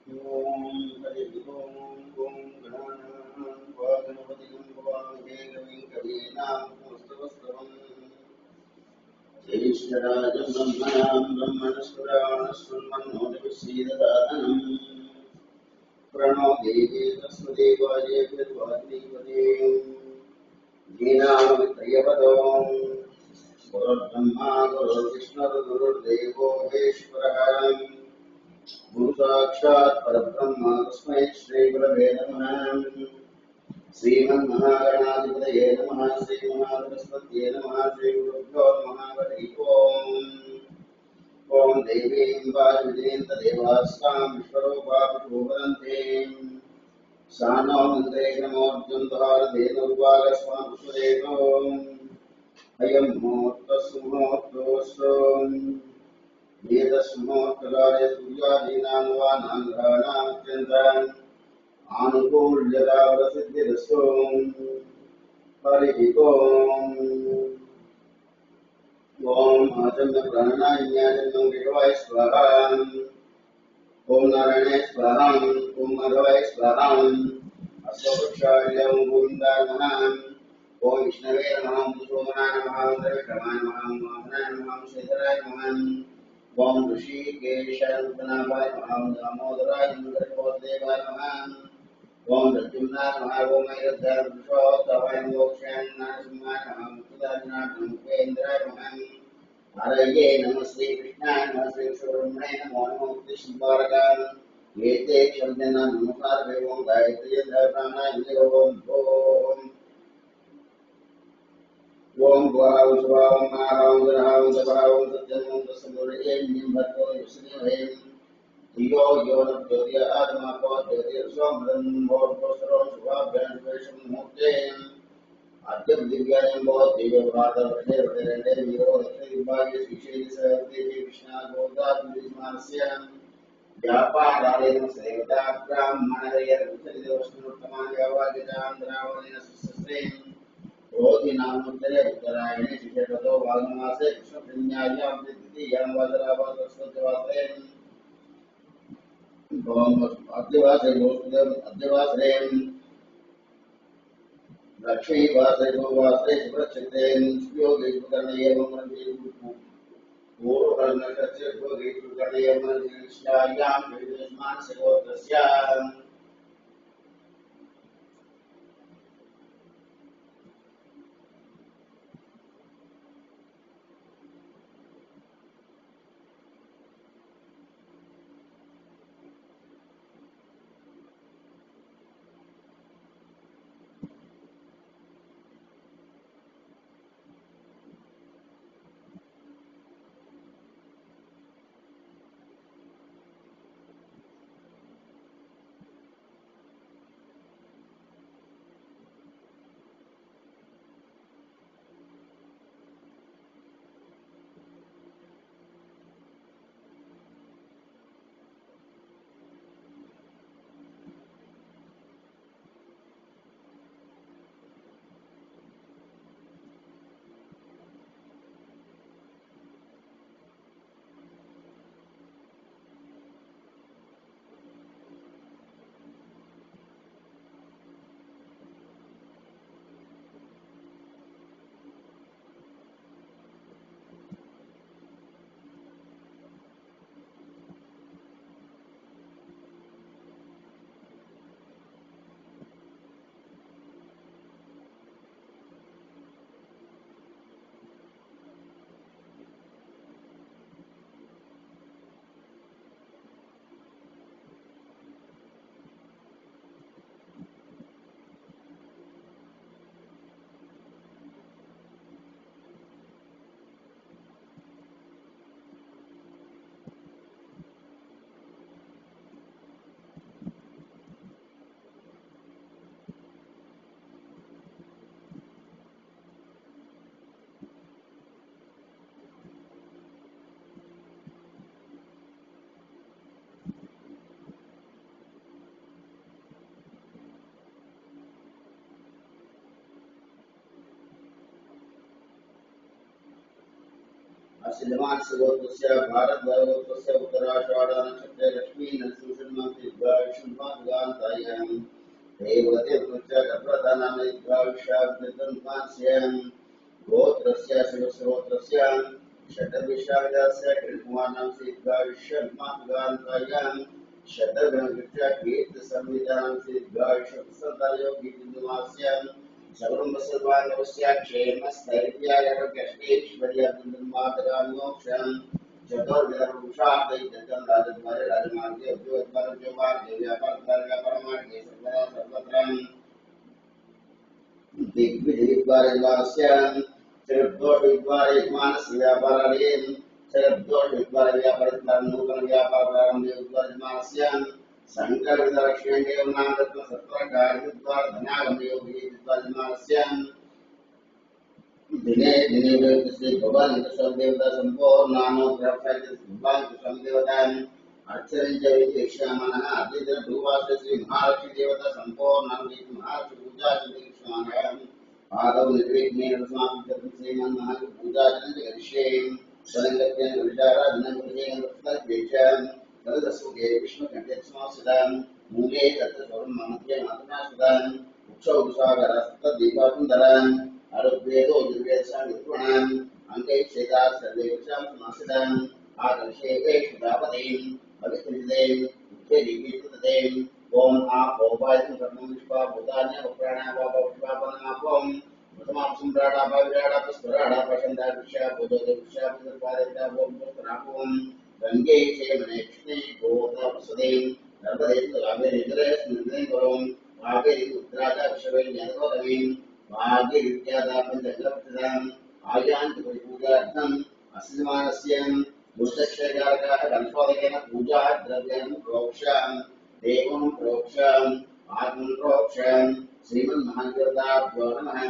ओम हरि ओम ओम गणानां गणपतिं भवामहे कविं कवीनामुपमस्तवस्तवम् ज्येष्ठराजं ब्रह्मणां ब्रह्मणस्पदानशृण्वन्नोतिभिः प्रणो देवी तस्मदेवाय विद्वाद्विपदे दीनामवित्रयपदो गुरुर्ब्रह्मा गुरुर्विष्णुर्गुरुर्देवो महेश्वरः गुरु साक्षात् परब्रह्म तस्मै श्री गुरवे नमः। श्रीमन्महागणाधिपतये नमः। श्रीमहाबृहस्पतये नमः। श्रीगुरुभ्यो नमः। हरि ओम्। ओम देवीं वाग्देवीं तदेवास्तां विश्वरूपाभिषोभरन्ते सा नो मन्त्रेणमोर्जुन्धहारधेनुर्वागस्वामुषुरेतो अयं मुहूर्तस्सुमुहूर्तोऽस्तु वेदस्मुहूर्तकाले सूर्यादीनां वा नाङ्गानामत्यन्ताम् आनुकूल्यता प्रसिद्धिरस्तु। हरिः ओम्। ओम आचम्य प्राणायाम विभवाय स्वाहा। ओम नारायणाय स्वाहा। ओम माधवाय स्वाहा। अश्वक्षाय ओम गोविन्दाय नमः। ओम विष्णवे नमः। ओम सोमनाय नमः। ओम द्रविक्रमाय नमः। ओम वामनाय नमः। ओम श्रीधराय नमः। ओम ऋषिकेशाय नाभाय नमः। ओम दामोदराय इंद्रकोदेवाय नमः। ओम प्रद्युम्नाय नमः। ओम अयोध्याय पुरुषोत्तमाय मोक्षाय नरसिंहाय नमः। मुक्तिदायिनाय उपेन्द्राय नमः। हरये नमः श्री कृष्णाय नमः श्री विष्णुब्रह्मणे नमो नमः मुक्तिसंहारकाय एते क्षमजना नमस्कार एवं गायत्री प्राणायाम ओम ओम द्वारां स्वाहां नारां गणां दभां सत्यं तस्मोरेण्यं भर्गो विष्णुवें धियो यो न ज्योति आत्मा को ज्योति स्वमृतं भवत्सरो शुभाभ्यां वेशं मुक्ते अद्य दिव्यायं बहुत दिव्य प्रातः वृद्धे वीरो विभागे विशेष सर्वे कृष्णा गोदा विस्मानस्य व्यापारालेन सेवता ब्राह्मणय रुचिरवस्तुत्तमान् यावादितान्द्रावणेन सुस्ते रोधिनामुत्तरे उत्तरायणे शिशतो वाग्मासे कृष्णपुण्यायां द्वितीयां वादरावादस्वत्वात्रे अद्यवासरे लक्ष्मी वासरे वासरे सुप्रचिते योगे सुकर्णये मनोजे पूर्वकर्णस्य योगे सुकर्णये मनोजेश्यायां विद्यमान सेवोदस्या असिलमान सेवोदस्य भारत भारतस्य उत्तराषाढ़ नक्षत्रे लक्ष्मी नरसिंहमूर्ति गोत्रस्य शिवश्रोत्रस्य शतविशालस्य कृष्णवानां सिद्धाविष्यमागान्तायां शतगणकृत्य कीर्तिसंविधानं सिद्धाविष्यसदायो कीर्तिनिवास्यां सर्वमसर्वानवस्य क्षेमस्थैर्याय गष्टेश्वर्याब्दुल्मातरां मोक्षं चतुर्विधपुरुषार्थैकं राजद्वारे राजमार्गे उद्योगद्वारे मार्गे व्यापारद्वारे परमार्गे सर्वत्र दिग्विजयद्वारस्य जगद्दोषद्वारे मानस व्यापारालयं जगद्दोषद्वारे व्यापारद्वारे नूतन व्यापारालयद्वारे मानस्य संकल्पदर्शनेन नामत्व सत्प्रकारद्वारे धनागमयोगिद्वारे मानस्य दिने दिने श्री भगवान देवता संपूर्णानो प्रभुते भगवान देवता अर्चने विक्षामनः अद्य भूवास श्री महालक्ष्मी देवता संपूर्णानि महालक्ष्मी पूजा विक्षामनः आदौ निर्विघ्नेन समाप्तं श्रीमन् महालक्ष्मी पूजा करिष्ये सलंगत्यं विचाराधनं कृतेन तत्वेषां तदसुगे विष्णुकण्ठे समासदां मूले तत्स्वरं ममध्ये मातनासदां उक्षौ उषागरस्तदीपाकुन्दरां आरोग्येदो दुर्वेदसां विपुणां अंगै क्षेता सर्वेषां समासदां आदर्शे वेक्षुदापदें पवित्रदें उच्चदीपितदें ओम आपो वायु कर्मं विश्वा भूतान्य प्राणावापवापनापोम प्रथमांशं प्राणापाविराडा पुष्कराडा पशंदा विषया बोधोदे विषया पुष्कराडा ओम पुष्करापोम गंगे क्षेमने कृष्णे गोदा प्रसदें नर्मदे कावेरी जले स्निग्धे करोम कावेरी उत्तराजा विषवे ज्ञानवदमीं भाग्यविद्यादा पंचगप्रदां आयान्ति परिपूजार्थं अस्मानस्यं दुष्टक्षयकारकः गणपतयेन पूजा द्रव्यं प्रोक्षां देवं प्रोक्षां आत्मं प्रोक्षां श्रीमन्महादेवताभ्यो नमः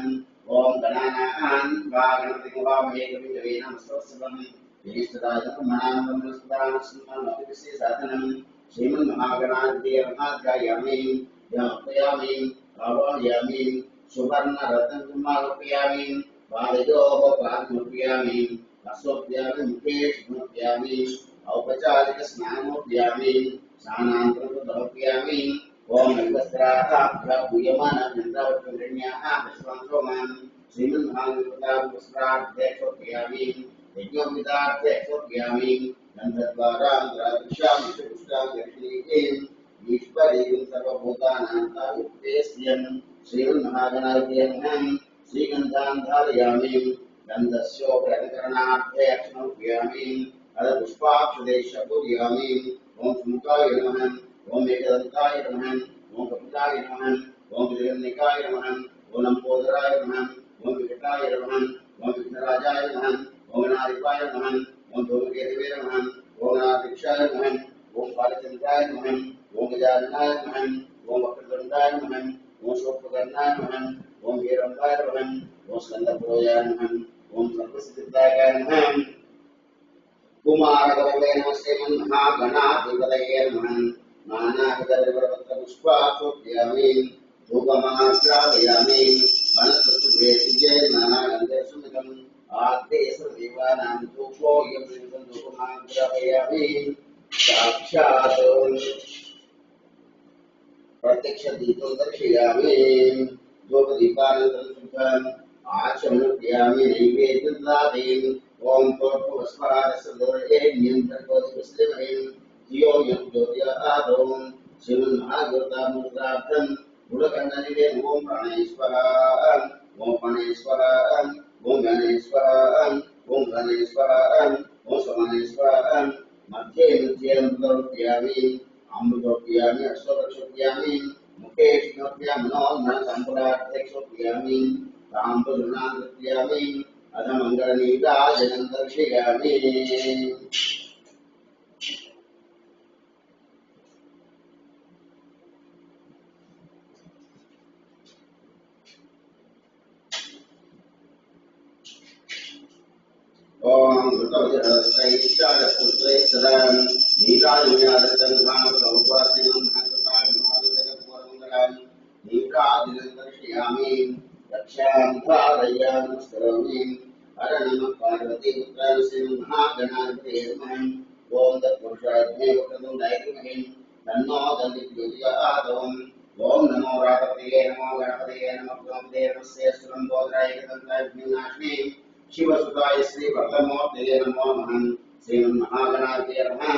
ओम गणानां गणपतिं वामहे कविं नमस्तस्वं साधनं श्रीमन्महागणाधिपतये नमः ध्यायामि ध्यायामि आवाहयामि सुवर्णरत्नकुमारोपयामि पादयोः पादमर्पयामि अस्वप्यामि मुखे समर्पयामि औपचारिकस्नानमर्पयामि स्नानान्तरमर्पयामि ओम नमस्काराः भूयमानचन्द्रावृण्याः विश्वांसोमान् श्रीमन्महादेवताभ्यस्त्रार्थेष्वर्पयामि यज्ञोपवीतार्थेष्वर्पयामि गन्धद्वारां द्राविष्यामि पुष्टां दर्शनीयेन ईश्वरीं सर्वभूतानां तायुक्तेस्यं श्रीमन्महागणाधिपतये नमः श्रीगन्धान् धारयामि गन्धस्योपकरणार्थे अर्चनमर्पयामि अथ पुष्पाक्षदेशपूरयामि ओम सुमुखाय नमः ओम एकदन्ताय नमः ओम कपिलाय नमः ओम त्रिगर्णिकाय नमः ओम लंबोदराय नमः ओम विकटाय नमः ओम विघ्नराजाय नमः ओम नारिपाय नमः ओम धूमकेतवे नमः ओम नादिक्षाय नमः ओम बालचन्द्राय नमः ओम गजाननाय नमः ओम वक्रतुण्डाय नमः ओम शोभकर्णाय नमः ओम वीरम्बाय नमः ओम स्कन्दपुरोयाय नमः ओम सर्वसिद्धाय नमः कुमारगौरे नमस्ते महागणाधिपतये नमः नानाविधपत्रपुष्पाक्षोभयामि धूपमाग्रापयामि वनस्पतिभेषजे नानागन्धसुमितम् आद्ये सर्वदेवानां धूपोऽयं धूपमाग्रापयामि साक्षात् प्रत्यक्षदीपं दर्शयामि धूपदीपानन्तरं शुद्धम् आचमनयामि नैवेद्यं ददामि ओम पूर्वस्मरासदोरेण्यं तर्कोदिवस्लेमहिं धियो यं ज्योतिरादों श्रीमन्महादेवतामूर्तार्थं गुणकण्डनिले ओम प्राणेश्वरां ओम प्राणेश्वरां ओम गणेश्वरां ओम गणेश्वरां ओम समानेश्वरां मध्ये मध्ये अमृतोपयामि अमृतोपयामि अश्वक्षोपयामि मुखे स्नोपयामि मनोन्मन संपुरार्थेक्षोपयामि ताम्बूलनादर्पयामि अथ मंगलनीराजनं दर्शयामि ओम ऋतवज्रैश्चारपुत्रै सदा नीराजन्यादर्शनं भानुसौपास्यं महत्तां महादजगत्पुरमङ्गलं नीराजनं दर्शयामि रक्षां धारयामि नमस्करोमि हर नमः पार्वती पुत्राय श्रीमन्महागणाधिपतये नमः ओम तत्पुरुषाय विद्महे वक्रतुण्डाय धीमहि तन्नो दन्ति प्रचोदयात् ओम नमो रातपतये नमो गणपतये नमो ब्रह्मदेवस्य सुरंबोधराय गंगाग्निनाशिने शिवसुताय श्री भद्रमूर्तये नमो नमः श्रीमन्महागणाधिपतये नमः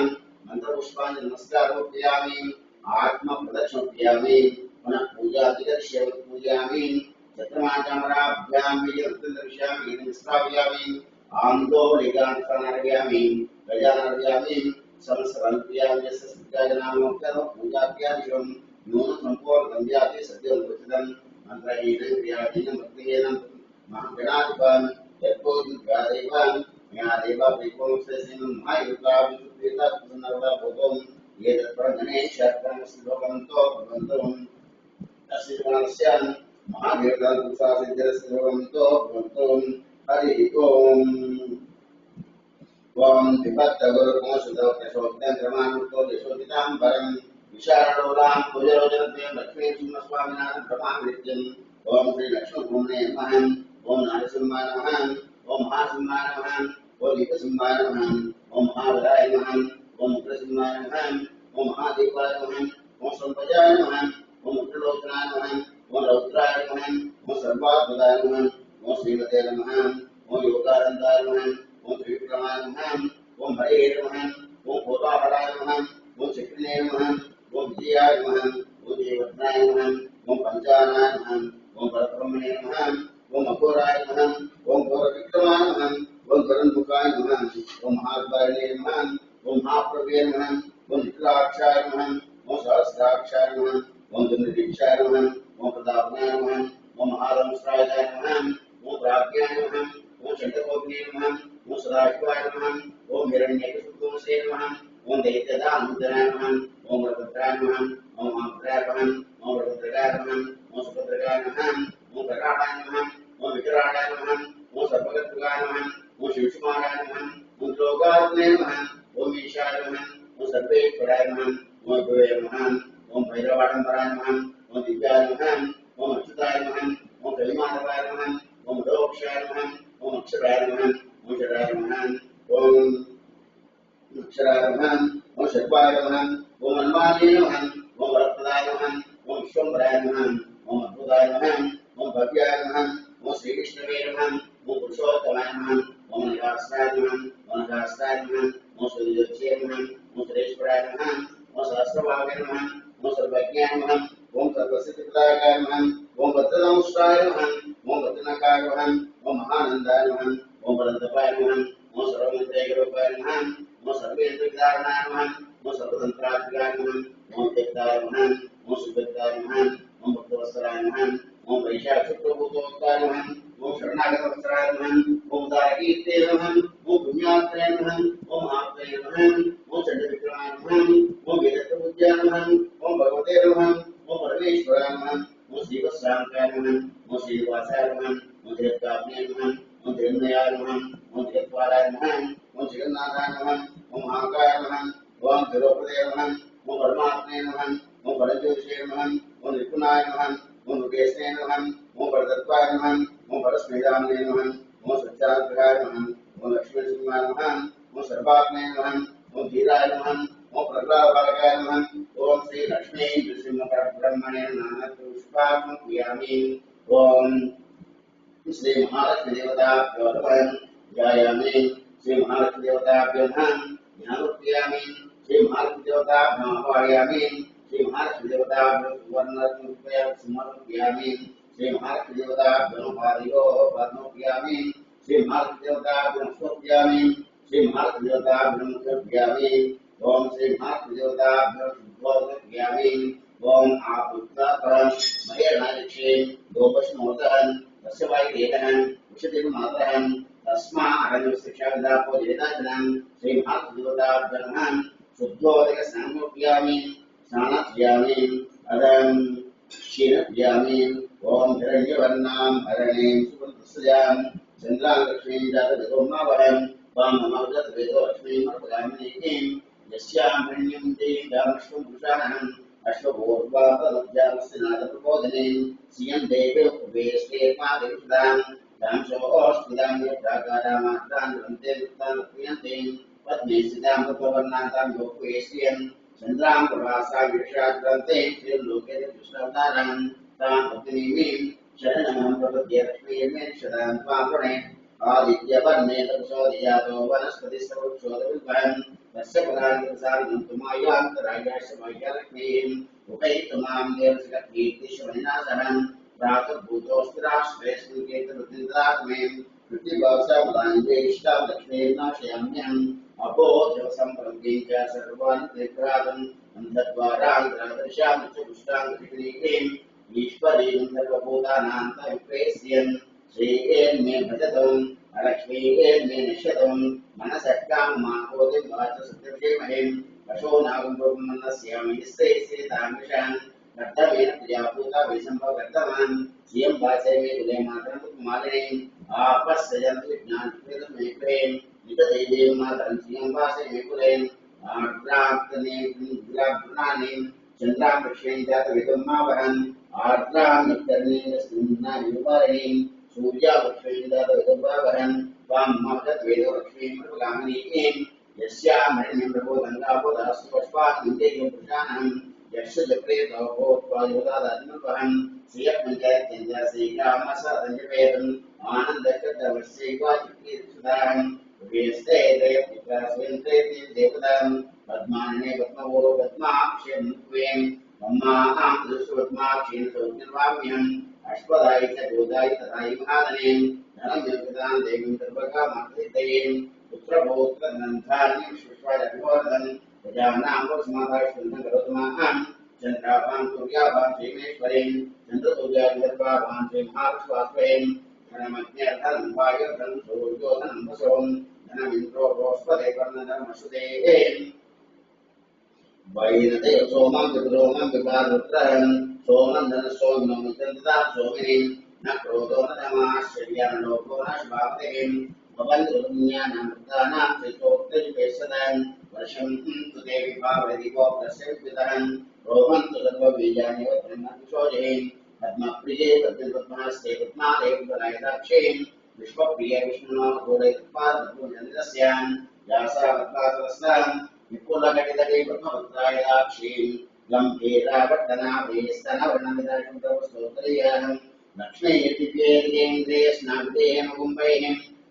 मंत्रपुष्पांजलि नमस्कारोपयामि आत्म प्रदक्षिणोपयामि पुनः पूजादिदर्श्य पूजयामि चतुर्माचामराभ्यां विजयदर्शयामि नमस्कारयामि आंदोलिकांतरयामि गजाननयामि समस्तवन्त्यामि सस्याजनामोक्तः पूजाभ्यादिशं नून संपूर्ण गंध्यादि सद्यं वचनं मंत्रहीनं क्रियाहीनं भक्तिहीनं महागणाधिपं यत्पोषं व्यादेवं ज्ञादेवा परिपूर्णस्य महायुक्ताभिषुद्धेता प्रसन्नवदा भोगं ये तत्प्रगणे शर्पं श्लोकं तो भवन्तुं तस्य महादेवता पुरुषा सिद्धश्लोकं तो भवन्तुं हरि ओम ओम विभक्तगुरुकुंसुतो प्रचोदितं क्रमानुक्तो यशोदितांबरं विशारदोलां भुजरोजनते लक्ष्मी सिंहस्वामिनां प्रमाणृत्यं ओम श्री लक्ष्मीभूमने नमः ओम नारसिंहाय नमः ओम महासिंहाय नमः ओम दीपसिंहाय नमः ओम महावीराय नमः ओम उग्रसिंहाय नमः ओम महादेवाय नमः ओम संपजाय नमः ओम उग्रलोचनाय नमः ओम रौद्राय नमः ओम सर्वात्मदाय नमः ओम श्रीमते नमः ओम योगानंदाय नमः ओम त्रिविक्रमाय नमः ओम हरे नमः ओम भूताहराय नमः ओम चक्रिणे नमः ओम विजयाय नमः ओम देवज्ञाय नमः ओम पंचानाय नमः ओम परब्रह्मणे नमः ओम अघोराय नमः ओम घोरविक्रमाय नमः ओम गरुणमुखाय नमः ओम महाद्वारिणे नमः ओम महाप्रभवे नमः ओम निखिलाक्षाय नमः ओम सहस्राक्षाय नमः ओम चंद्रदीक्षाय नमः ओम प्रतापनाय नमः ओम महारंस्राय नमः ओम प्राज्ञाय नमः ओम चंद्रकोटिने नमः ओम सदाशिवाय नमः ओम हिरण्यकशिपुसे नमः ओम दैत्यदानुदराय नमः ओम वरभद्राय नमः ओम महाभद्राय नमः ओम वरभद्राय नमः ओम सुभद्राय नमः ओम विकराणाय नमः ओम विकराणाय नमः ओम सर्वगतगाय नमः ओम शिवकुमाराय नमः ओम लोकात्मने नमः ओम ईशाय नमः ओम सर्वेश्वराय नमः ओम भुवे नमः ओम भैरवाडंबराय नमः ओम दिव्याय नमः ओम अच्युताय नमः ओम कलिमाधवाय नमः ओम रोक्षाय नमः ओम अक्षराय नमः ओम जडाय नमः ओम अक्षराय नमः ओम शर्वाय नमः ओम अन्वाय नमः ओम वरप्रदाय नमः ओम विश्वम्भराय नमः ओम अद्भुताय नमः ओम भव्याय नमः ओम श्रीविष्णवे नमः ओम पुरुषोत्तमाय नमः ओम निवासाय नमः ओम नगास्ताय नमः ओम सूर्योदयाय नमः ओम सुरेश्वराय नमः ओम सहस्रभावे नमः ओम सर्वज्ञाय नमः ओम सर्वसिद्धिप्रदायकाय नमः ओम भद्रदंष्टाय नमः ओम भद्रनकाय नमः ओम महानंदाय नमः ओम वरदपाय नमः ओम सर्वमंत्रैकरूपाय नमः ओम सर्वेन्द्रविदारणाय नमः ओम सर्वतंत्रात्मिकाय नमः ओम तेक्ताय नमः ओम सुभद्राय नमः ओम भक्तवत्सलाय नमः ओम वैशाखशुक्लभूतोक्ताय नमः ओम शरणागतवत्सलाय नमः ओम दारकीर्ते नमः ओम पुण्यात्रे नमः ओम महात्रे नमः ओम चंडविक्रमाय नमः ओम वेदप्रपूज्याय नमः ओम भगवते नमः ओम परमेश्वराय नमः ओम श्रीवत्सांकाय नमः ओम श्रीनिवासाय नमः ओम जगत्कात्मने नमः ओम जगन्नाथाय नमः ओम जगत्पालाय नमः ओम जगन्नाथाय नमः ओम महाकाय नमः ओम द्रौपदे नमः ओम परमात्मने नमः ओम परज्योतिषे नमः ओम निपुणाय नमः ओम रुकेशने नमः ओम परदत्वाय नमः ओम परस्मेधाम्ने नमः ओम सच्चाग्रहाय नमः ओम लक्ष्मीनरसिंहाय नमः ओम सर्वात्मने नमः ओम धीराय नमः ओम प्रज्ञाबालकाय नमः ओम श्री लक्ष्मी नृसिंह परब्रह्मणे नमः पुष्पार्पणं क्रियामि ओम श्री महालक्ष्मी देवताभ्यो नमः ध्यायामि श्री महालक्ष्मी देवताभ्यो नमः ध्यानोपयामि श्री महालक्ष्मी देवताभ्यो आवाहयामि श्री महालक्ष्मी देवताभ्यो सुवर्णरत्नोपया समर्पयामि श्री महालक्ष्मी देवताभ्यो पादयो पादनोपयामि श्री महालक्ष्मी देवताभ्यो स्तोपयामि श्री महालक्ष्मी देवताभ्यो मुखोपयामि ओम श्री महालक्ष्मी देवताभ्यो शुद्धोपयामि ओम आपुत्रं महेनायक्षे गोपस्मोदहं तस्य वायुदेवनं विशुद्धिमात्रं तस्मात् शिक्षाविदापो वेदाजनं श्री महालक्ष्मी देवताभ्यो नमः शुद्धोदक स्नानोपयामि स्नानयामि अदं क्षीरयामि ओम हिरण्यवर्णां हरणीं सुवर्ण चंद्रां लक्ष्मीं जातवेदोमावहं त्वां नमोदत वेदो लक्ष्मीं मर्पयामि यस्यां हिरण्यं देवीं दामश्वं पुरुषाणम् अश्वपूर्वापमध्यामस्य नादप्रबोधने सियं देवे उपवेशे मादिविषदां दांशोऽस्मिदां प्राकारामात्रान् वन्दे वृत्तान् क्रियन्ते पद्मे स्थितां तत्त्ववर्णातां योगवेश्यन् चंद्रां प्रभासा विशाद्रन्ते श्रीलोके कृष्णावतारं तां भक्तिनीमीं शरणमहं प्रपद्ये लक्ष्मीर्मे शतां त्वां प्रणे आदित्यवर्णे तपसोदियातो वनस्पतिस्तवक्षोदविद्वान् तस्य पराङ्गसारं तुमायान्तरायाश्रमाय लक्ष्मीम् उपैतुमां देवसककीर्तिशमनिनाशनं प्रातर्भूतोऽस्तिराश्रयस्मिन् केतरुद्रिन्द्रात्में कृतिभावसामलाञ्जेष्टां लक्ष्मीर्नाशयाम्यहम् अपोध्यवसम्प्रज्ञं च सर्वान् त्रिपुरादम् अन्धद्वारान्तरदर्शां च पुष्टां कृष्णीं ईश्वरीं सर्वभूतानां तविप्रेस्यन् श्रीर्मे भजतम् अलक्ष्मीर्मे निश्यतम् मनसक्कां माहोदिं वाच सत्यविषेमहिम् पशो नागं ब्रह्मणस्यामि स्त्रीतामिषान् कर्तव्येन प्रियाभूता विसम्भवकर्तवान् श्रियं वाचे मे कुले मातरं मालिनीम् आपश्यजन्तु विज्ञानमेप्रेम् नितदैवीं मातरं श्रियं वाचे मे कुलेम् आर्द्राक्तनें चन्द्रां पश्येन जातविदं मावहन् आर्द्रां नित्यर्णेन स्निग्धायुवारिणीं सूर्यापश्येन जातविदं मावहन् त्वां मातद्वेदलक्ष्मीं प्रभगामिनीं यस्यामृण्यं प्रबोधङ्गाबोधास्तु पश्वात्मिन्द्रियं प्रजानहम् यस्य जप्रेतो भूत्वायुधादात्मकहम् श्रियपञ्चायत्यञ्जासेकामसदञ्जपेदम् आनन्दकृतवश्यैवाचिकीर्षुताहम् उभयस्ते दयपुत्रास्वेन्द्रेति देवताम् पद्मानने पद्मवो पद्माक्षें त्वें मम्मां दृष्टपद्माक्षेन सौज्ञर्वाम्यहम् अश्वदायि च गोदायि तथायि महादनेम् धनं योगितां देवीं सर्वकामार्थसिद्धये पुत्रपौत्रधनधान्यं विश्वाजभिवर्धन् प्रजानां वसुमाधाश्वन्तं करोतुमाहं चन्द्राभां सूर्याभां श्रीमेश्वरीं चन्द्रसूर्याभिधर्वाभां श्रीमहाविश्वास्वयं धनमज्ञर्धनं वायुर्धनं सूर्यो धनं वसों धनमिन्द्रो बृहस्पते कर्णधर्मश्रुतेः वैनते सोमं विप्रोमं विपारुत्रं सोमं धनसोमिनं चन्द्रतां सोमिनीं न क्रोधो न धमाश्चर्यं लोको न शुभाप्तिं भवन्तुज्ञानामृतानां चैतोक्तयुपेशदान् वर्षं तु देवी भावदिवो प्रसेवितहन् रोहन्तु सर्वबीजानि ब्रह्मविशोजयन् पद्मप्रिये पद्मपद्मास्ते पद्मादेवलायदाक्षेन् विश्वप्रिय विष्णुनामगोडैत्पादपूजनस्यान् व्यासावत्पादवस्तान् विपुलघटितटे ब्रह्मवत्रायदाक्षीन् गम्भीरावर्तनाभेस्तनवर्णमिदाशुद्धवस्तोत्तरीयान् लक्ष्मीर्दिव्येन्द्रिये स्नाग्धेन कुम्भैः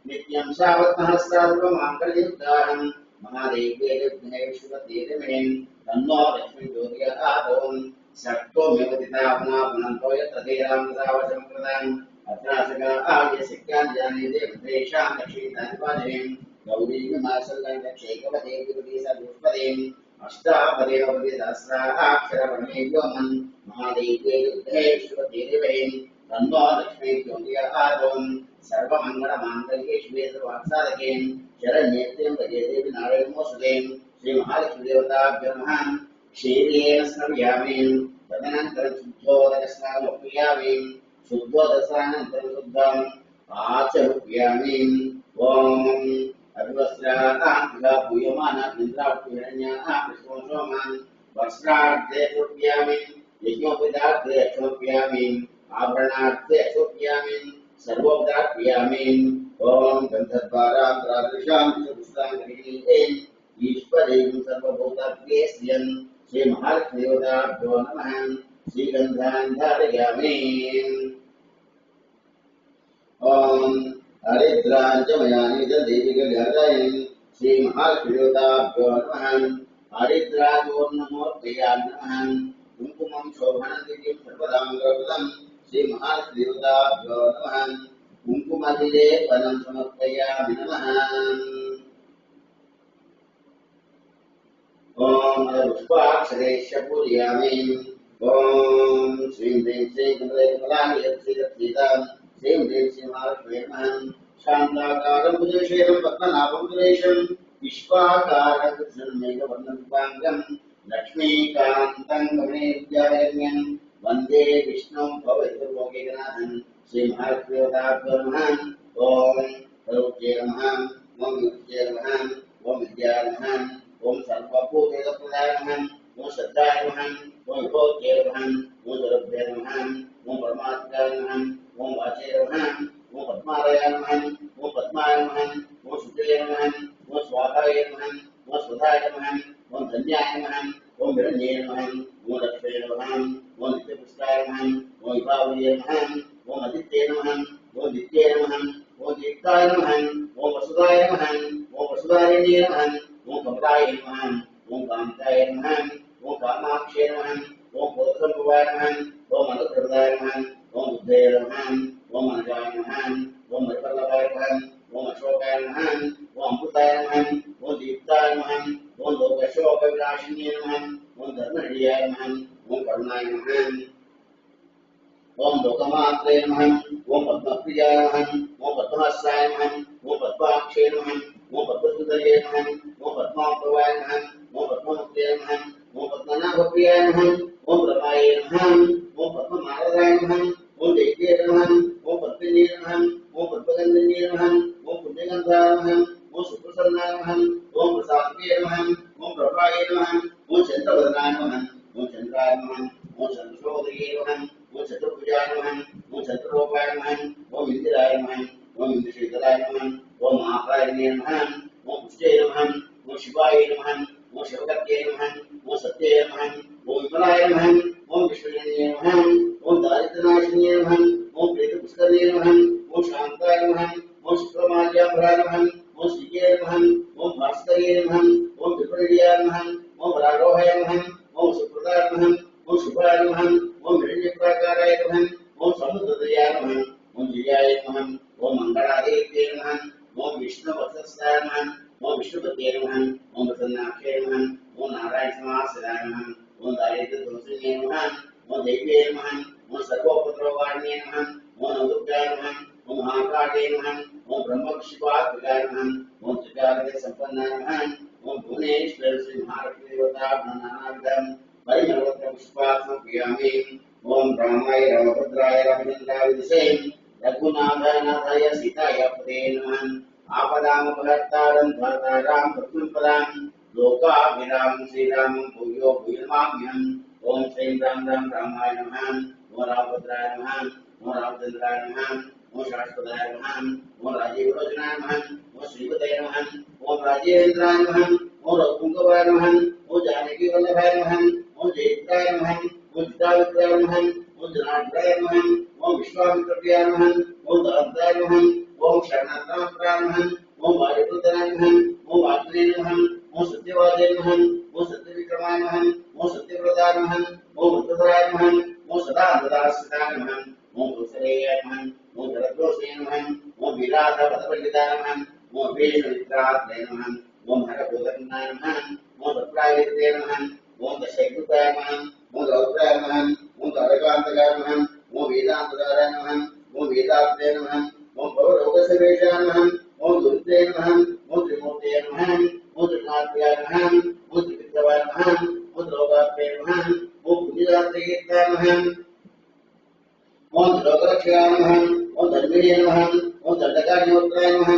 नित्यं सावत्महस्तार्वमाङ्गल्युक्ताहं महादेव्ये विघ्ने विश्वतीर्मेन् तन्नो लक्ष्मी ज्योतिर्आदोन् सक्तोमेवतितापुनापुनन्तो यत्र धीरामृतावशं कृतान् अत्रासका आर्य सिक्कान् जाने देवतेषां लक्ष्मीतानि पाजनीं गौरीमासल्लं लक्ष्यैकवते विपति सदुष्पदीम् अष्टापदेवपति सहस्राक्षरपरमे व्योमन् महादेव्ये विघ्ने विश्वतीर्मेन् तन्नो लक्ष्मी ज्योतिर्आदोन् सर्वमंगलमांगल्ये शिवे सर्वार्थसाधके शरण्ये त्र्यंबके देवी नारायणनमोस्तुते श्रीमहालक्ष्मी देवताभ्यो नमः क्षीरेण स्नापयामि तदनन्तरं शुद्धोदकस्नानमप्यामि शुद्धोदकस्नानन्तरं शुद्धम् आचमप्यामि ॐ अभिवस्त्राः पूयमानः इन्द्रावतिहिरण्याः विष्णुसोमान् वस्त्रार्थे क्षोभयामि यज्ञोपवीतार्थे क्षोभयामि आभरणार्थे क्षोभयामि सर्वोपदार्पयामि ओम गन्धद्वारान्तरादृशां च पुष्टाङ्गरीं ईश्वरीं सर्वभूताभ्येस्यन् श्रीमहालक्ष्मीदेवताभ्यो नमः श्रीगन्धान् धारयामि ओम हरिद्रां च मयानि च देविकगायन् श्रीमहालक्ष्मीदेवताभ्यो नमः हरिद्राजोन्नमोर्पयामि नमः कुङ्कुमं शोभनदिव्यं सर्वदाङ्गलम् श्रीमहालक्ष्मीदेवताभ्यो नमः कुङ्कुमविलेपनं समर्पयामि नमः ॐ पुष्पाक्षरेश्य पूजयामि ॐ श्रीं ह्रीं श्रीं कमलानि यत्सीदत्सीतां श्रीं ह्रीं श्रीमहालक्ष्मी नमः शान्ताकारं भुजशेखरं पद्मनाभं सुरेशं विश्वाकारं कृष्णमेघवर्णं लक्ष्मीकान्तं गमनेर्विद्यारण्यं वन्दे विष्णुं भवैर्लोकैकनाथं श्रीमहालक्ष्मीदेवताभ्यो नमः ॐ सर्वज्ञे नमः ॐ विद्ये नमः ॐ विद्याय नमः ॐ सर्वभूतेजप्रदाय नमः ॐ श्रद्धाय नमः ॐ विभोज्ये नमः ॐ सर्वभ्ये नमः ॐ परमात्माय नमः ॐ वाचे नमः ॐ पद्मालय नमः ॐ पद्माय नमः ॐ शुक्ले नमः ॐ स्वाहाय नमः ॐ स्वधाय नमः ॐ धन्याय नमः ॐ नमः ओम लक्ष्मी नमः ओम नित्यपुष्टाय नमः ओम विभावये नमः ओम आदित्ये नमः ओम दित्ये नमः ओम दीप्ताय नमः ओम वसुदाय नमः ओम वसुधारिणे नमः ओम कमलाय नमः ओम कांताय नमः ओम कामाक्षे नमः ओम बोधसंभवाय नमः ओम अनुप्रदाय नमः ओम बुद्धे नमः ओम अनजाय नमः ओम मरिवल्लभाय नमः ओम अशोकाय नमः ओम अमृताय नमः ओम दीप्ताय नमः ओम लोकशोक विनाशिन्ये नमः ओम धर्महृदयाय नमः ओम करुणाय नमः ओम लोकमात्रे नमः ओम पद्मप्रियाय नमः ओम पद्महस्ताय नमः ओम पद्माक्षे नमः ओम पद्मसुन्दर्ये नमः ओम पद्माप्रभाय नमः ओम पद्ममुक्ते नमः ओम पद्मनाभप्रियाय नमः ओम रमाय नमः ओम पद्मनारदाय नमः ओम दैत्ये नमः ओम पद्मिने नमः ओम पद्मगन्धन्ये नमः ओम पुण्यगन्धाय नमः ओम सुप्रसन्नाय नमः ओम प्रसादये नमः ओम प्रभाय नमः ओम चन्द्रवदनाय नमः ओम चन्द्राय नमः ओम चन्द्रशोदये नमः ओम चतुर्भुजाय नमः ओम चतुर्लोकाय नमः ओम इंदिराय नमः ओम इंद्रशीतलाय नमः ओम महाकालिने नमः ओम पुष्टे नमः ओम शिवाय नमः ओम शिवगत्ये नमः ओम सत्ये नमः ओम विमलाय नमः ओम विष्णुजन्ये नमः ओम दारिद्र्यनाशिन्ये नमः ओम प्रीतपुष्करे नमः ओम शान्ताय नमः ओम शुक्रमाल्याम्बराय नमः ओम श्रीये नमः ओम भास्करे नमः ओम विप्रणीयाय नमः ओम राघवाय नमः ओम सुप्रदाय नमः ओम शुभाय नमः ओम हिरण्यप्राकाराय नमः ओम समुद्रदयाय नमः ओम जयाय नमः ओम मंगलादेव्ये नमः ओम विष्णुवत्सस्ताय नमः ओम विष्णुपते नमः ओम प्रसन्नाक्षे नमः ओम नारायण समाश्रयाय नमः ओम दारिद्र्यदोषिणे नमः ओम दैव्ये नमः ओम सर्वोपद्रववारिणे नमः ओम नवदुर्गाय नमः ओम महाकाले नमः ओम ब्रह्मशिवात्मिकाय नमः ओम त्रिकालके संपन्नाय नमः ओम भुवनेश्वर श्री महालक्ष्मी देवता नानाविधम् परिमलवत्र पुष्पात्मप्रियामि ओम रामाय रामभद्राय रामचन्द्राय दिशे रघुनाथाय नाथाय सीताय पते नमः आपदामपहर्तारं भर्तारां प्रत्युत्पदां लोकाभिरामं श्रीरामं भूयो भूयमाम्यहम् ओम श्रीं राम राम रामाय नमः ओम रामभद्राय नमः ओम रामचन्द्राय नमः ओम शाश्वताय नमः ओम राजीवलोचनाय नमः ओम श्रीपते नमः ओम राजेन्द्राय नमः ओम रघुपुङ्गवाय नमः ओम जानकीवल्लभाय नमः ओम जयित्राय नमः ओम जितावित्राय नमः ओम जनार्दनाय नमः ओम विश्वामित्रप्रियाय नमः ओम दत्ताय नमः ओम शरणागताय नमः ओम वायुपुत्राय नमः ओम वाग्देवाय नमः ओम सत्यवादे नमः ओम सत्यविक्रमाय नमः ओम सत्यव्रताय नमः ओम वृत्रधराय नमः ओम सदानन्दाश्रिताय नमः ओम कौसलेयाय नमः ओम जलदोषे नमः ओम वीराधपदपण्डिताय नमः ओम भीष्ममित्रात्मने नमः ओम हरभूतनाय नमः ओम तत्रायते नमः ओम दशैकुताय नमः ओम रौद्राय नमः ओम तारकान्तकाय नमः ओम वेदान्तकाय नमः ओम वेदात्मने नमः ओम भवरोगसवेशाय नमः ओम दुर्ते नमः ओम त्रिमूर्ते नमः ओम त्रिनाथाय नमः ओम त्रिविक्रमाय नमः ओम लोकात्मने नमः ओम पुण्यदात्रेयताय नमः ओम लोकरक्षकाय नमः ओम धर्मिणे नमः ओम दण्डकारनिवृत्ताय नमः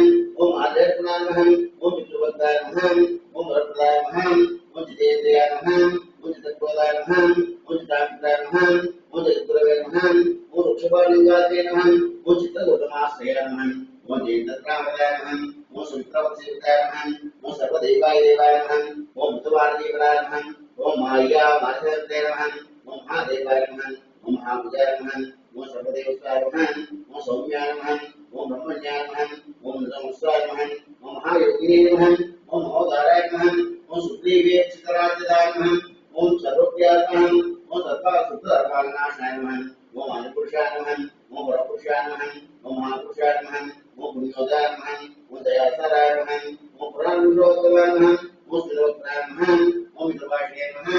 ओम आध्यात्मनाय नमः ओम पितृभक्ताय नमः ओम वरप्रदाय नमः ओम जितेन्द्रियाय नमः ओम चित्तप्रदाय नमः ओम चित्तामित्राय नमः ओम जगद्गुरवे नमः ओम वृक्षपालिङ्गाय नमः ओम चित्तगौतमाश्रयाय नमः ओम जयन्तत्रामदाय नमः ओम सुमित्रावसेविताय नमः ओम सर्वदेवाय देवाय नमः ओम भूतवारजीवनाय नमः ओम माया माधवते नमः ओम महादेवाय नमः ओम महाभुजाय नमः ओम सर्वदेवताय नमः ओम सौम्याय नमः ओम ब्रह्मण्याय नमः ओम नमस्ताय नमः ओम महायोगिने नमः ओम महोदाराय नमः ओम सुग्रीवेक्षितराज्यदाय नमः ओम सर्वज्ञाय नमः ओम सर्वशुद्धधर्माविनाशाय नमः ओम आदिपुरुषाय नमः ओम परपुरुषाय नमः ओम महापुरुषाय नमः ओम पुण्योदाय नमः ओम दयासाराय नमः ओम पुराणपुरुषोत्तमाय नमः ओम श्रीलोकनाय नमः ओम मित्रभाषे नमः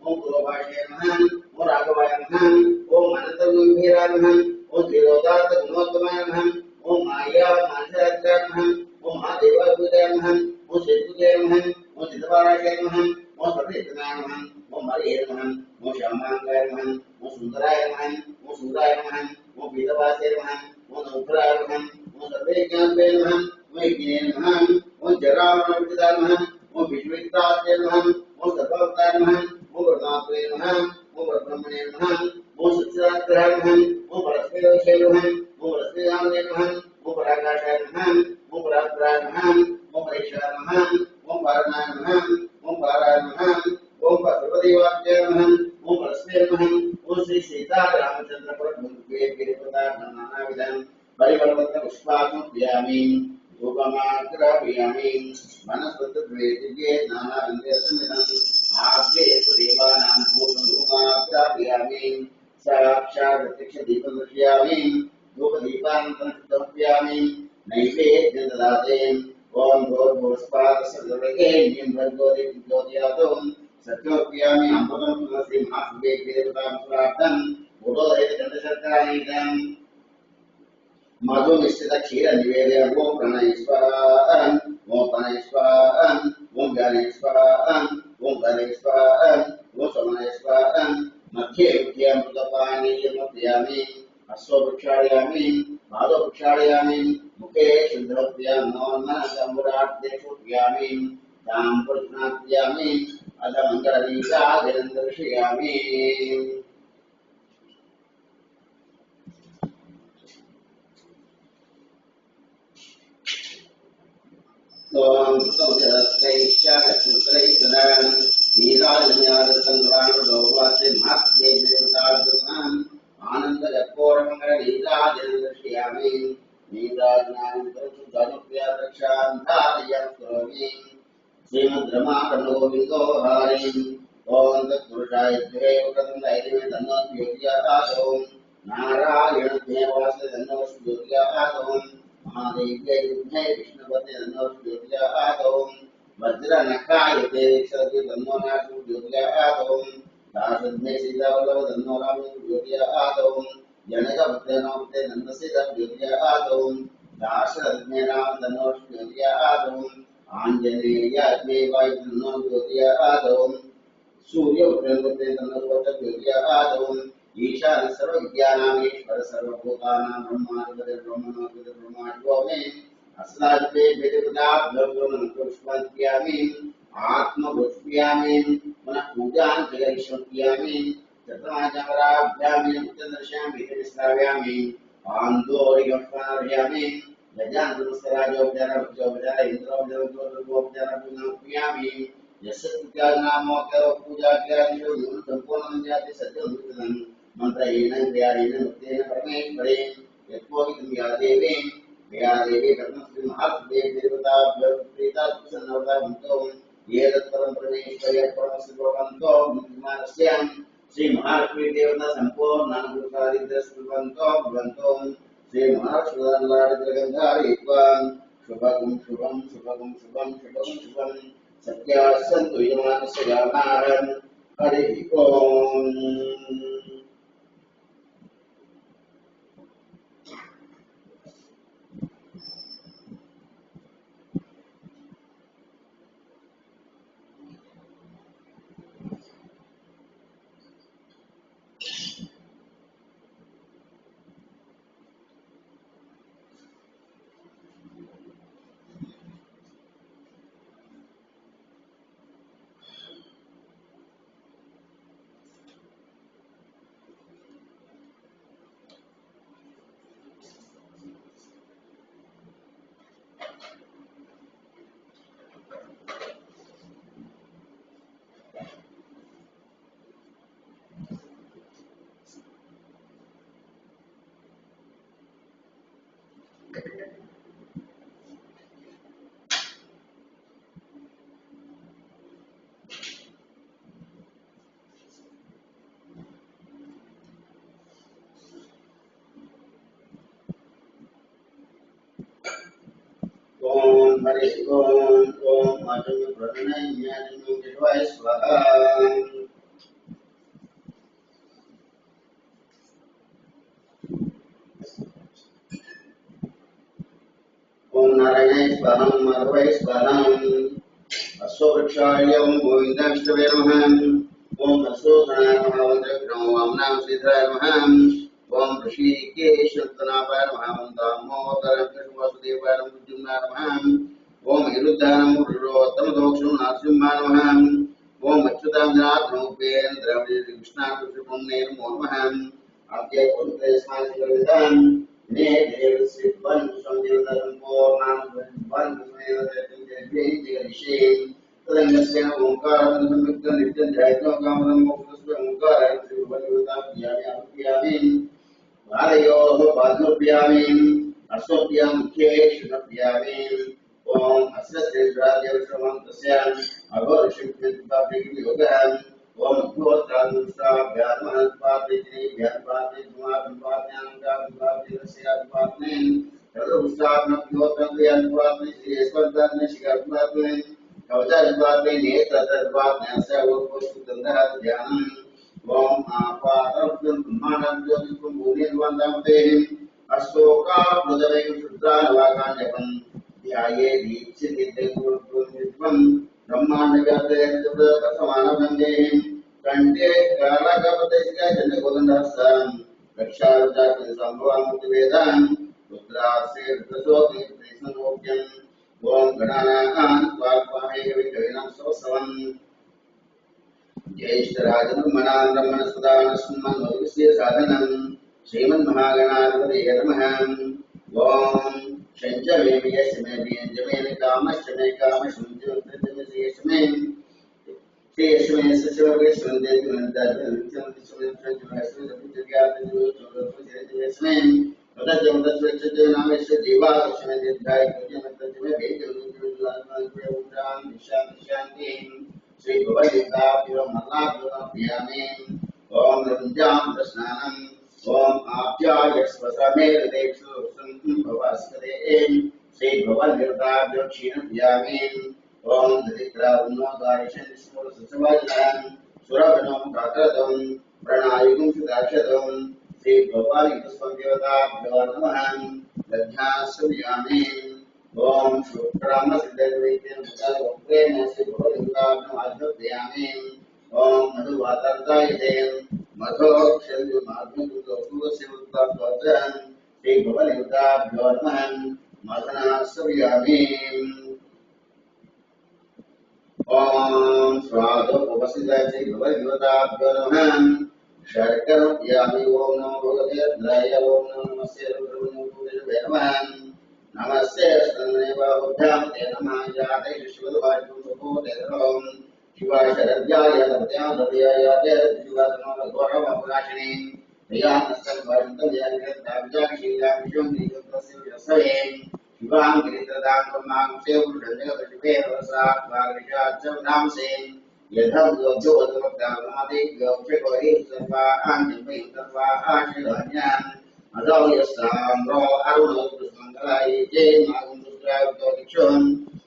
ओम गुरुभाषे नमः ओम राघवाय नमः ओम अनन्तगम्भीराय नमः ओम त्रिलोकार्थ गुणोत्तमाय नमः ओम माया मानसाय नमः ओम महादेवाय नमः ओम श्रीपुते नमः ओम चिदवाराय नमः ओम सर्वेतनाय नमः ओम हरे नमः ओम श्यामांगाय नमः ओम सुंदराय नमः ओम सूराय नमः ओम पीतवासे नमः ओम नौकराय नमः ओम सर्वज्ञाते नमः ओम यज्ञे नमः ओम जरामृताय नमः ओम विश्ववित्राय नमः ओम सर्वभक्ताय नमः ओम वर्णात्रे नमः ओम ब्रह्मणे नमः ओम सच्चिदानंदाय नमः ओम परस्मैदोषे नमः ओम रश्मिनामने नमः ओम पराकाशाय नमः ओम परात्पराय नमः ओम परेशाय नमः ओम पारणाय नमः ओम पाराय नमः ओम सर्वदेवाय नमः नानाविधं परिवर्तन पुष्पासमर्पयामि धूपमाग्रापयामि वनस्पतिद्वैतिके नानाविधं आग्ने देवानां धूपमाग्रापयामि साक्षात् प्रत्यक्षदीपं दर्शयामि धूपदीपानन्तरं समर्पयामि नैवेद्यं ददामि ओम भूर्भुवस्वात् सर्ववेदेन ज्योतिरादं सत्योप्यामि अमृतं तुलसी महाभवे देवतां प्रार्थं उदोदयति दण्डशर्करायुधं मधु मिश्रित क्षीर निवेदय ओम प्रणयस्वाहं ओम प्रणयस्वाहं ओम ज्ञानेस्वाहं ओम गणेस्वाहं ओम समनेस्वाहं मध्ये उद्यमृतपानीयमप्यामि अश्ववृक्षालयामि पादवृक्षालयामि मुखे शुद्धोप्यामि ताम्बुर्नाप्यामि अधमङ्गलदीपादिनन्दर्शयामि ओम सुतोजरत्रैश्चागच्छत्रैस्तदां नीराजन्यादसङ्ग्रामदोवासे महात्मे देवतार्जुनां आनन्दजपोरमङ्गलनीराजनन्दर्शयामि नीराजनानन्तरं सुधानुप्रियारक्षां धारयं करोमि श्रीमद्रमाकण्डगोविन्दो हरिम् ओम तत्पुरुषाय देव प्रथमदैर्ये तन्नो ज्योतिरादौ नारायणदेवास्य तन्नो ज्योतिरादौ महादेव्यै विद्महे विष्णुपते तन्नो ज्योतिरादौ वज्रनखायते सति तन्नो ज्योतिरादौ दासद्मे सीतावल्लभ तन्नो राम ज्योतिरादौ जनकपुत्रेणोक्ते नन्दस्य ज्योतिरादौ दाशरथ्मे राम तन्नो ज्योतिरादौ आंजनेयाग्ने वायु तन्नो ज्योतिरादौ सूर्यपुत्रेणोक्ते तन्नो ज्योतिरादौ ईशान सर्वविद्यानामीश्वर सर्वभूतानां ब्रह्माधिपति ब्रह्मणोऽधिपति ब्रह्मादिको मे अस्लाद्वे वेदविदाभ्यर्गुणपुष्पन्त्यामि आत्मपुष्प्यामि पुनः पूजां जगरिष्यन्त्यामि चतुर्माचमराभ्यामि उत्तरदर्शयामि विश्राव्यामि आन्दोरिगम्पार्यामि गजान्तरस्तराजोपचार इन्द्रोपचार यस्य पूजानामोक्तर पूजाज्ञादिषु सम्पूर्णं जाति सत्यं मंत्रेण क्रियादेन मुक्तेन परमेश्वरे यत्पोहितं या देवी कर्मस्ति महात्मे देवताभ्यो प्रीता प्रसन्नवता भवन्तो ये तत्परं परमेश्वरे परमस्य भवन्तो मुक्तिमानस्य श्री महालक्ष्मी देवता सम्पूर्णानुग्रहादिद्रष्टुवन्तो भवन्तो श्री महालक्ष्मीगन्धारयित्वां शुभं शुभं शुभं शुभं शुभं शुभं सत्यासन्तु यमानस्य गामारं हरिः ओम् ओम हरि ओम अजम प्रणय्याजम देवाय स्वाहा ओम नारायणाय स्वाहा माधवाय स्वाहा अश्ववृक्षाय ओम गोविन्दाष्टवे नमः ओम अशोकनाय नमः वज्रग्रहो वामनां सीताय नमः ओम ऋषिकेशनापाय नमः ओम दामोदराय वासुदेवाय नमः ओम हिरुद्धानम पुरुषोत्तमदोक्षं नरसिंहाय नमः ओम अच्युतानंदनाथमुपेन्द्र कृष्णाकृष्णपुण्ये नमो नमः आद्य पुरुषस्मादिविदां ने देवसिद्धं संजीवनं पूर्णं वन्दे तदंगस्य ओंकारं संयुक्तं नित्यं ध्यायतो कामनं मोक्षस्य ओंकारं श्रीवल्लभदाभ्यामि वारयोः पाद समर्पयामि अस्मभ्यां मुख्ये समर्पयामि ओम अस्य श्रीराजदेवश्रमन्तस्य अघोरशिवयोगः ओम अघोरत्रानुष्ठाभ्यात्महत्पात्रिज्ञात्पात्रिज्ञात्पात्रिज्ञात्पात्रिज्ञात्पात्रिज्ञात्पात्रिज्ञात्पात्रिज्ञात्पात्रि सर्वोष्टात्मभ्योत्पत्तियन्पात्रि कवचात्पात्रि नेत्रतत्पात्रि सर्वोपस्तुतन्त्रध्यानम् ओम आपादं ब्रह्माणं ज्योतिषं भूमिर्वन्दं देहिं अशोकाभृतवें शुद्धावाकान्यपं ध्याये दीक्षितिदेवं ब्रह्माण्डगतसमानं देहिं कंठे कालकपतिश्चन्द्रगोदण्डहस्तं रक्षार्चाकं संभवामुद्वेदां रुद्रास्य रुद्रसोऽग्निसंलोक्यं ओम गणानां स्वात्माहे विकविनं सवसवम् ज्येष्ठराजब्रह्मणां ब्रह्मणस्पदानस्मन्मधुस्य साधनं श्रीमन्महागणाधिपतये नमः ओम शञ्चमे यस्मे व्यञ्जमेन कामश्चमे कामशुञ्जमे यस्मे श्रीयस्मे सचवगेश्वरदेवनन्दायस्मे तदजमदस्वच्छते नामस्य जीवादर्शने दीर्घाय पूज्यमत्तमे वेदोद्धान शान्ति श्री भवलिताभ्यो मल्लाभ्योऽप्यामि ओम रञ्जां स्नानम् ओम आप्याय स्वसमेदेषु भवास्करे श्री भवलिताभ्यो क्षीणप्यामि ओम दरिद्रावन्नोदायशं स्मरसुसवाजनं सुरवनं काकरतं प्रणायुगं सुदाक्षतं श्री भवालितस्वदेवताभ्यो नमः लज्जास्मयामि ओम शुक्राम सिद्धवैद्यं मुद्रावक्रेण श्री भवलिताभ्यामि ओम मधुवातर्दायितेन मधोक्षल्युमाग्निदुर्गोपसेवताभ्योऽत्रं श्री भवलिताभ्यो नमः मदनास्मयामि ओम स्वादोपवसिताय श्री भवलिताभ्यो नमः शर्करप्यामि ओम नमो भगवते रुद्राय ओम नमस्ते रुद्रभूतये नमः नमस्ते स्तनेवाभ्यां ते नमः जाते शिवदुभाषुभूते नमः शिवाय शरद्याय तपत्यां दव्याय ते शिवात्मगौरवप्रकाशिनी प्रियानस्तंभरन्तं यानिकताब्जाक्षीलां विशुन्नियुक्तस्य विरसये शिवां गिरित्रदां ब्रह्मां सेवुर्धन्यगतशिवे रसात् वागृशाच्चवधांसे यथं योद्धोत्तमक्तामादिव्योक्षगौरी सर्वान् जन्मयुक्तर्वान् अदौ यस्ताम्रो अरुणोत्तमङ्गलाय जय मागुन्द्रावतोदिक्षोन्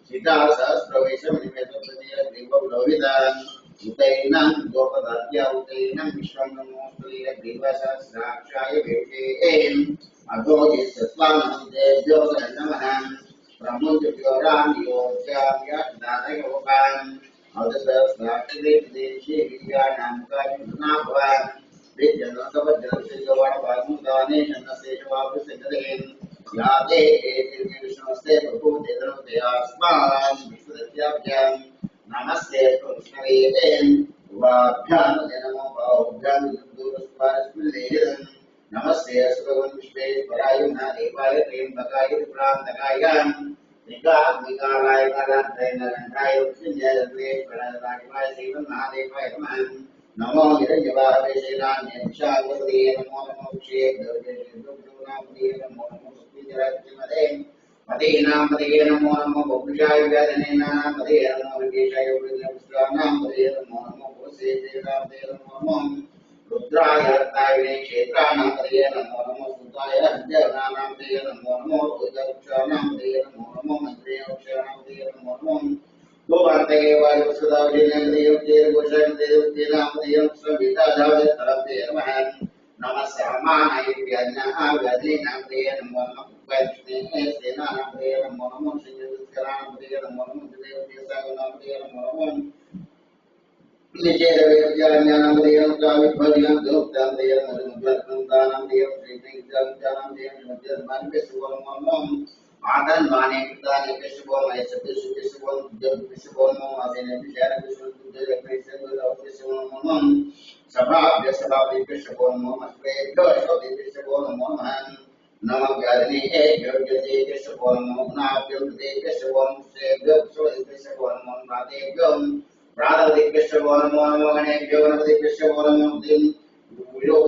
सीता सहस्रवैशमनिमेतोपदीयग्रीवलोहितान् उतैनं गोपदात्या उतैनं विश्वं नमोऽस्तुलीलग्रीवसहस्राक्षाय वेषेन् अधो यस्त्वानं देभ्यो नमः ब्रह्मोद्भ्यो रामयोग्याभ्यादानयोगान् अदसहस्राक्षरेदेशे विद्यानां कार्यनाभवान् विद्यनोतवज्रसिद्धवाणवासुदाने शन्नशेषवापुसंगदेन् याते एतिर्विष्णुस्ते प्रभुतेतनुतयास्मान् विश्वदत्याभ्यां नमस्ते कृष्णवेदेन उवाभ्यां नमो बाहुभ्यां दूरस्पारस्मिल्लेहिरन् नमस्ते सुभगवन् विश्वेश्वराय महादेवाय त्र्यम्बकाय त्रिपुरान्तकाय त्रिकाग्निकालाय कालान्तराय नरन्ताय उत्सृज्यश्वेश्वराय श्रीमन्महादेवाय नमः नमो हिरण्यवाहवेशेनान्यक्षागवदे नमो नमो क्षेत्रनामदे नमो नमो सुखीजराज्यमदे मदे नमो नमो बहुशाय व्याधनेनामदे नमो विदेशाय विद्यापुत्रानामदे नमो नमो भूसेदेनामदे नमो नमो रुद्राय रत्नाय क्षेत्रानामदे नमो नमो सुताय हृदयनामदे नमो नमो रुद्रवृक्षानामदे नमो नमो मन्त्रेवक्षानामदे नमो नमो गोवार्ते वायुसुदावलिनगदेवतेर्गोषदेवतेनामदेवं संविदाधावस्तरते नमः नमः सामानाय व्याज्ञाव्याधिनामदे नमो नमः वैष्णवे सेनानामदे नमो नमः श्रीविष्करानामदे नमो नमः देवतेसागनामदे नमो नमः निचेरवेद्यानामदे नमः विभज्यां दोक्तामदे नमः श्रीनित्यानामदे नमः आदन माने पिताने विश्वों में विश्वों नमो आदेने विचार विश्वों नमो सभा विश्वों नमो अस्वे विश्वों नमो नमः व्याधि हे योग्यते विश्वों नमो नाभ्योदे विश्वों से विश्वों नमो नादेभ्यों प्रातः विश्वों नमो गणेभ्यो नमः विश्वों नमो दिन विलोक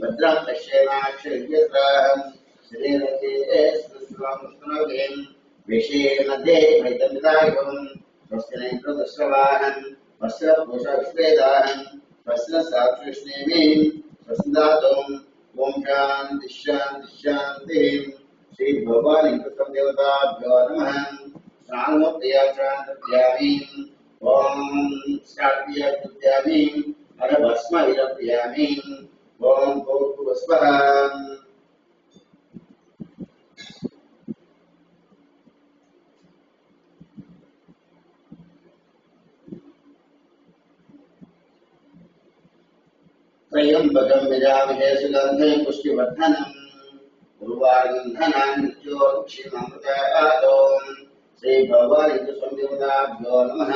भद्रं पश्येमाक्षय्यत्राहं शरीरते विषये मध्ये भैतमिदायुं स्वस्ति न इन्द्रदुष्टवाहन् वस्त्र पोषाक्षवेदाहं वस्त्र साक्षिष्णेमि स्वस्दातुम् ओम शांति शांति शांति श्री भगवान इंद्र देवताभ्यो नमः स्नानोपयामि ओम स्नात्यामि अथ भस्म विरप्यामि ओम भूर्भुवस्वः त्र्यंबकं यजामहे सुगन्धिं पुष्टिवर्धनम् उर्वारुकं नित्योक्षिममृतातो श्री भगवान इंद्रदेवताभ्यो नमः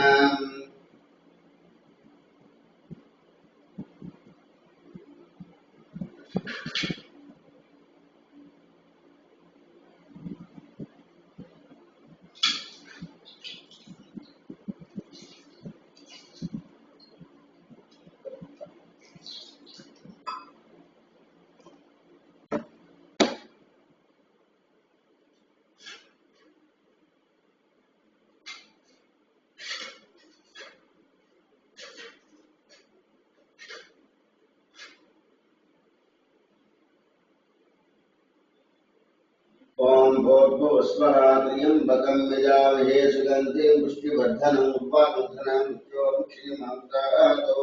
ओम भूर्भुवस्वः त्र्यंबकं यजामहे सुगन्धिं पुष्टिवर्धनम् उर्वारुकं नित्योक्षिममृतातो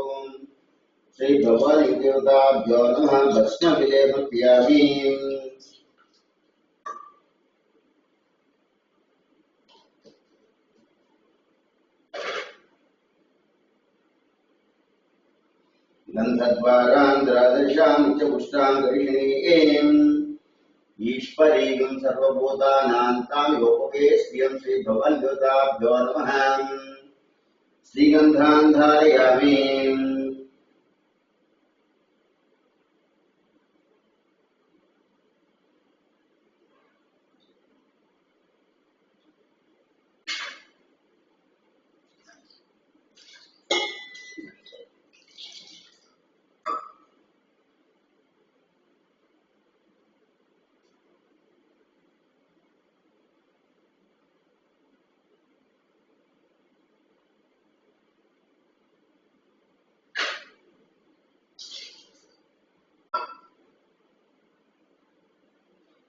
श्री भगवान देवताभ्यो नमः भस्म विलेपयामि गन्धद्वारान्ध्रादर्शां च पुष्टाङ्गरिषिणीम् ईश्वरीं सर्वभूतानान्तामिवोपवेश्यं श्री भगवान देवताभ्यो नमः श्रीगन्धान् धारयामि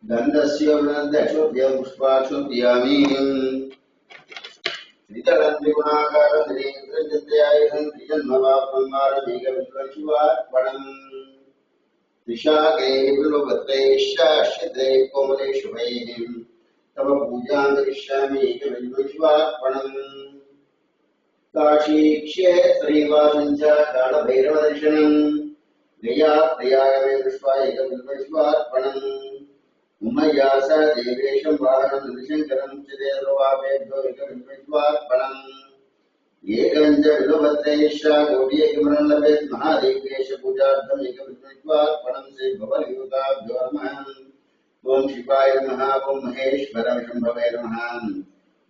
गन्धस्य वृन्दशोभ्यं पुष्पाक्षोभ्यामि श्रीतलं त्रिगुणाकारं त्रिनेत्रजत्यायुधं त्रिजन्मवाप्नमारमेकविश्वशिवार्पणम् त्रिशाखे बिल्वपत्रैश्चाश्रितैः कोमलैः शुभैः तव पूजां करिष्यामि एकविश्वशिवार्पणम् काशीक्षेत्रीवासं च कालभैरवदर्शनम् गया प्रयागमे दृष्ट्वा एकविश्वशिवार्पणम् उमयास देवेशं वाहनं निशंकरं चिदेववापेभ्यो एकविश्वार्पणम् एकं च विलुभद्रैश्च गोपीयकमलं लभेत् महादेवेश पूजार्थम् एकविश्वार्पणं श्री भगवद्गीताभ्यो नमः ओम शिवाय नमः ओम महेश्वर शंभवे नमः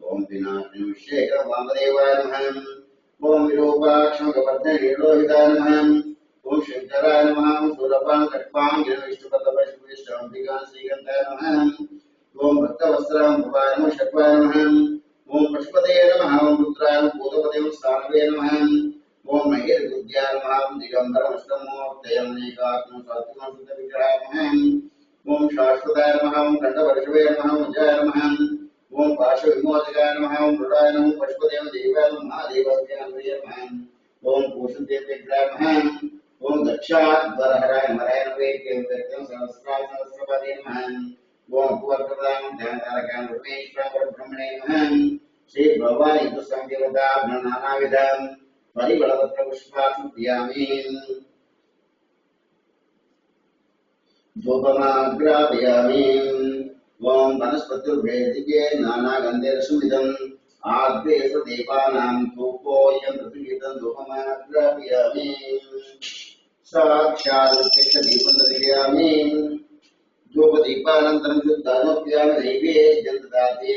ओम विनाशनविषेकर वामदेवाय नमः ओम विरूपाक्षमवर्धने लोहिताय नमः ओम शंकराय नमः सूरपां कट्पां विष्णुपदवैष्णवेश्वराम्बिकां श्रीगन्धाय नमः ओम भक्तवस्त्रां भवाय नमः शर्वाय नमः ओम पशुपते नमः ओम रुद्राय भूतपते स्थानवे नमः ओम महेर्बुद्ध्याय नमः दिगम्बरमष्टमोक्तयमनेकात्म सात्विकं शुद्धविग्रहाय नमः ओम शाश्वताय नमः ओम खण्डवर्षवे नमः उज्जाय नमः ओम पाशविमोचकाय नमः ओम मृडाय नमः पशुपते देवाय नमः महादेवाय नमः ओम पूषदेव्याय नमः ओम दक्षाध्वरहराय मराय नमः सहस्राय नमः ओम पूर्वप्रदान ध्यानकारकाय परमेश्वराय ब्रह्मणे नमः श्री भगवान इंद्र संदेवता नानाविधं परिबलवत्र पुष्पाक्षुभ्यामि धूपमाग्रापयामि ओम वनस्पतिर्भेदिके नानागन्धेरसुमिदम् आद्येषदेवानां धूपोऽयं प्रतिगीतं धूपमाग्रापयामि साक्षात् दीपं दर्शयामि धूपदीपानन्तरं शुद्धानोप्यामि नैवेद्यं ददाति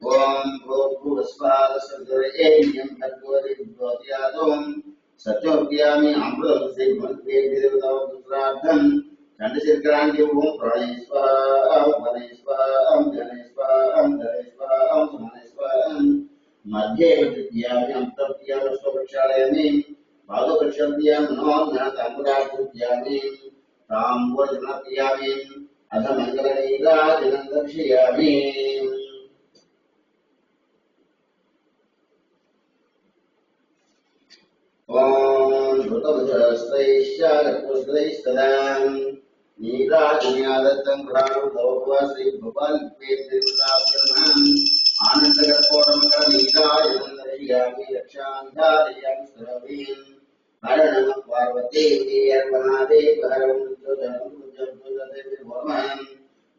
ओम भूर्भुवस्वः सद्गुरुर्यं भगवद्गीतायाम् सत्योप्यामि अमृतं श्रीमद्वेददेवतावत्रार्थं चण्डशर्करान्ति ओम प्रणयस्वः वनस्वः जनस्वः धनस्वः समानस्वः मध्ये विद्यामि अंतः प्रक्षालयामि पादप्रक्षालयामि मनोज्ञ ताम्बूलापूजयामि ताम्बूलजनप्रियामि अध मङ्गलनीराजनं दर्शयामि ॐ धृतवज्रस्त्रैश्चारपुष्पैस्तदां नीराजन्यादत्तं प्राणोदोपवा श्रीभुवनवेद्यं आनन्दकर्पूरमकरनीराजनं दर्शयामि रक्षान्धारयामि स्तरवीं हर नमः पार्वती देवनादेव हरं जगन्नाथं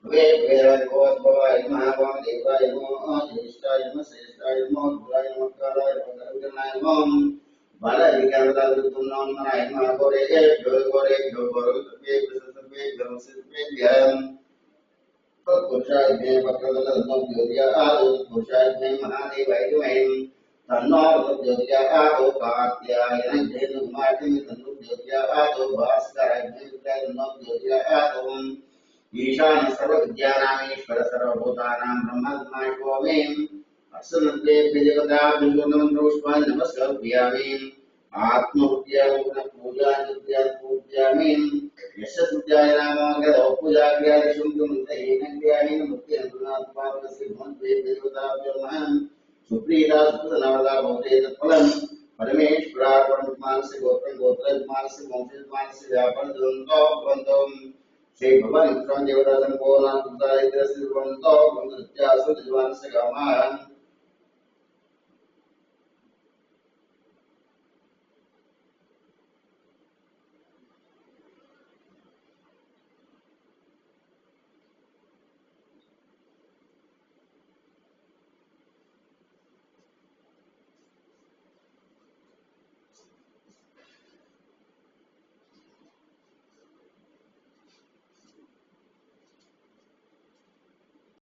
वे भैरवोद्भवाय महावामदेवाय नमो ज्येष्ठाय नमः श्रेष्ठाय नमो रुद्राय नमः कालाय नमः गरुडनाय नमः बालविकाराय नमः गोरेभ्यो गोरुसुभ्येभ्यः पुरुषाय वक्रतुण्डो ज्योतिर्यादो पुरुषाय महादेवाय धीमहि तन्नो ज्योतिर्यादो कात्यायनं जयनुमार्तिं तन्नो ज्योतिर्यादो भास्कराय तन्नो ज्योतिर्यादो ईशान सर्वविद्यानामीश्वर सर्वभूतानां ब्रह्मस्माष्टोमे अस्मद्वे देवता बिल्वनं पुष्पान् नमस्कृत्यामि आत्महत्यां पूजामि यस्य पूजाय नामो पूजाग्यादिषु मुक्तैनग्यानि मुक्त्यन्तुनात्मानस्य भवन्ते देवताभ्यो नमः सुप्रीता सुतनवदा भवते तत्फलं परमेश्वरार्पणमानस्य गोत्रमानस्य वंशमानस्य व्यापनदन्तो बन्धं श्री भगवान देवता संपूर्ण दारिद्र्य श्रीवंतो बंधुत्यासु दिवानस्य गामः